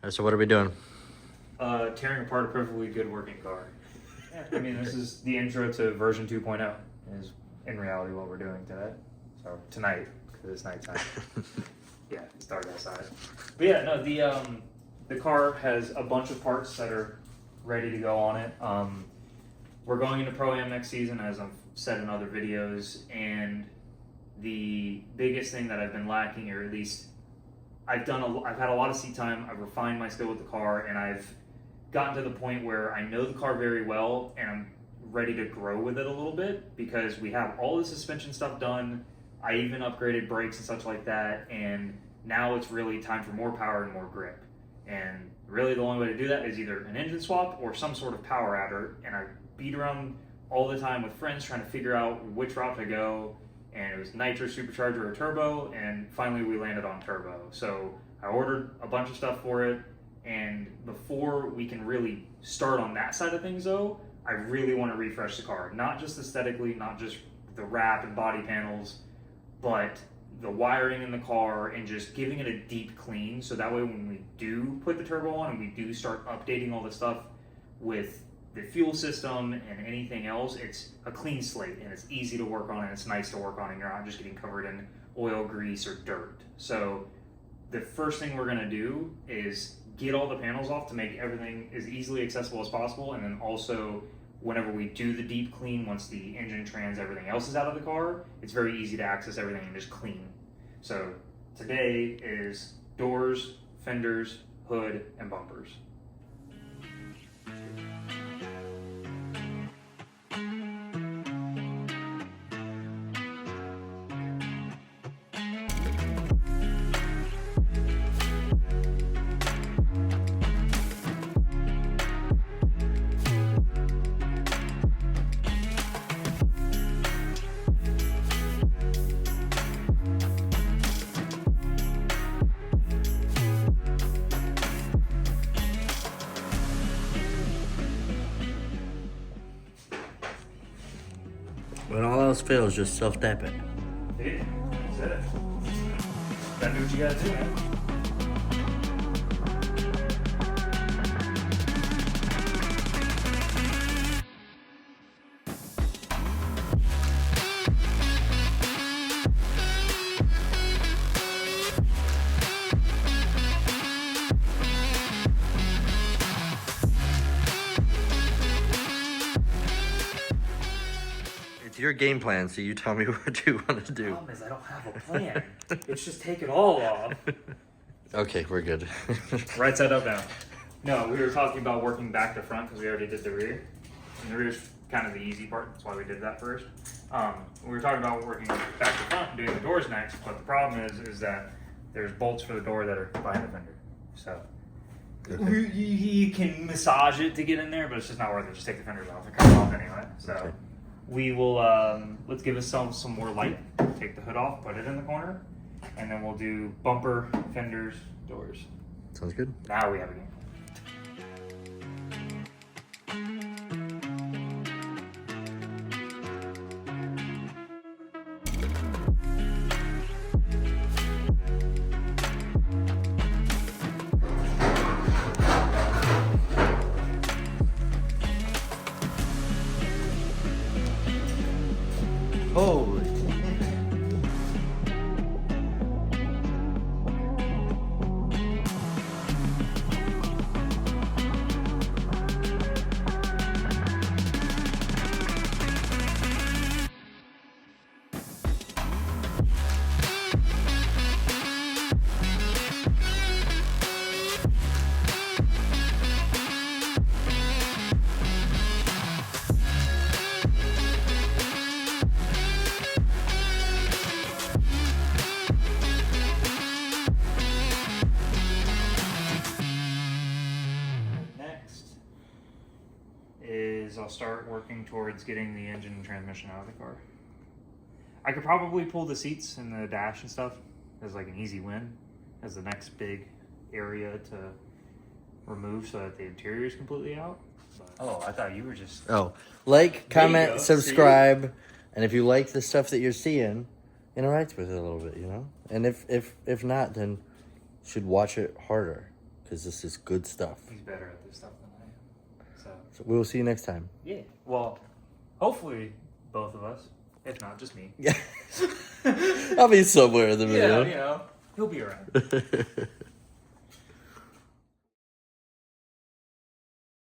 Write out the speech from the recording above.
So what are we doing? Tearing apart a perfectly good working car. Yeah, I mean, this is the intro to version 2.0 is in reality what we're doing today. So tonight, because it's nighttime. Yeah, it's dark outside. But yeah, no, the car has a bunch of parts that are ready to go on it. We're going into Pro Am next season, as I've said in other videos, and the biggest thing that I've been lacking, or at least I've had a lot of seat time. I've refined my skill with the car, and I've gotten to the point where I know the car very well, and I'm ready to grow with it a little bit because we have all the suspension stuff done. I even upgraded brakes and such like that, and now it's really time for more power and more grip. And really the only way to do that is either an engine swap or some sort of power adder, and I beat around all the time with friends trying to figure out which route to go, and it was nitro, supercharger, or turbo, and finally we landed on turbo. So I ordered a bunch of stuff for it, and before we can really start on that side of things though, I really want to refresh the car. Not just aesthetically, not just the wrap and body panels, but the wiring in the car and just giving it a deep clean. So that way when we do put the turbo on and we do start updating all the stuff with the fuel system and anything else, it's a clean slate and it's easy to work on and it's nice to work on, and you're not just getting covered in oil, grease, or dirt. So the first thing we're gonna do is get all the panels off to make everything as easily accessible as possible, and then also whenever we do the deep clean, once the engine, trans, everything else is out of the car, it's very easy to access everything and just clean. So today is doors, fenders, hood, and bumpers. When all else fails, just self-tap it. Yeah, that's it. Gotta do what you gotta do, man. It's your game plan, so you tell me what you want to The do. problem is I don't have a plan. It's just take it all off. Okay, we're good. Right side up now. No, we were talking about working back to front because we already did the rear. And the rear's kind of the easy part. That's why we did that first. We were talking about working back to front and doing the doors next, but the problem is that there's bolts for the door that are behind the fender. So Okay. you can massage it to get in there, but it's just not worth it. Just take the fenders off. It comes off anyway. So Okay. we will, let's give ourselves some more light. Take the hood off, put it in the corner, and then we'll do bumper, fenders, doors. Sounds good. Now we have a game. Holy. I'll start working towards getting the engine and transmission out of the car. I could probably pull the seats and the dash and stuff as like an easy win, as the next big area to remove so that the interior is completely out. But, oh, I thought you were just... Oh, like, There you go. comment, subscribe, and if you like the stuff that you're seeing, interact with it a little bit, you know? And if not, then you should watch it harder, because this is good stuff. He's better at this stuff than I am. So we'll see you next time. Yeah. Well, hopefully both of us. If not, just me. Yeah. I'll be somewhere in the middle. Yeah, he'll be around.